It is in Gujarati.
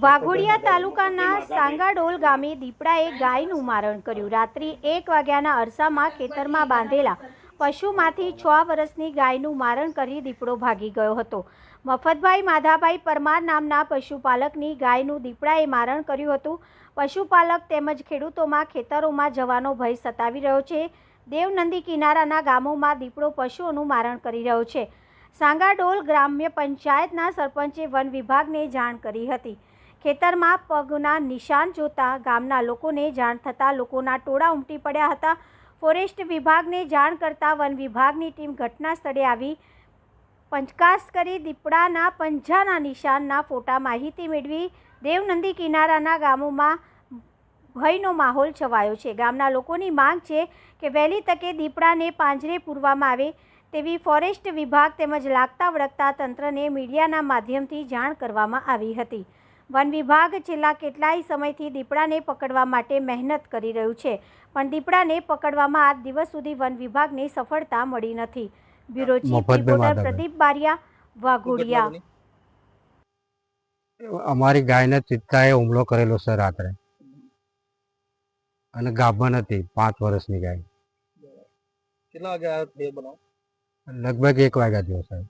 વાઘોડિયા તાલુકાના સાંગાડોલ ગામે દીપડાએ ગાયનું મારણ કર્યું। રાત્રિ 1 વાગ્યાના અરસામાં ખેતરમાં બાંધેલા પશુમાંથી 6 વર્ષની ગાયનું મારણ કરી દીપડો ભાગી ગયો હતો। મફતભાઈ માધાભાઈ પરમાર નામના પશુપાલકની ગાયનું દીપડાએ મારણ કર્યું હતું। પશુપાલક તેમજ ખેડૂતોમાં ખેતરોમાં જવાનો ભય સતાવી રહ્યો છે। દેવનંદી કિનારાના ગામોમાં દીપડો પશુઓનું મારણ કરી રહ્યો છે। સાંગાડોલ ગ્રામ્ય પંચાયતના સરપંચે વન વિભાગને જાણ કરી હતી। ખેતરમાં પગના નિશાન જોતા ગામના લોકોને જાણ થતાં લોકોના ટોળા ઉમટી પડ્યા હતા। ફોરેસ્ટ વિભાગને જાણ કરતા વન વિભાગની ટીમ ઘટના સ્થળે આવી પંચકાસ કરી દીપડાના પંજાના નિશાનના ફોટા માહિતી મેળવી દેવનંદી કિનારાના ગામોમાં ભયનો માહોલ છવાયો છે। ગામના લોકોની માંગ છે કે વહેલી તકે દીપડાને પાંજરે પૂરવામાં આવે તેવી ફોરેસ્ટ વિભાગ તેમજ લાગતા વળગતા તંત્રને મીડિયાના માધ્યમથી જાણ કરવામાં આવી હતી। વન વિભાગ છેલ્લા કેટલાય સમયથી દીપડાને પકડવા માટે મહેનત કરી રહ્યું છે, પણ દીપડાને પકડવામાં આજ દિવસ સુધી વન વિભાગને સફળતા મળી નથી। Bureau chief reporter Pradeep Bariya, Waghodia. અમારી ગાયને ચિત્તાએ હુમલો કરેલો છે રાત્રે, અને ગાભણ હતી 5 વર્ષની ગાય। કેટલા વાગે આવ્યો તે બનાવ? લગભગ 1 વાગ્યા થયો સાહેબ।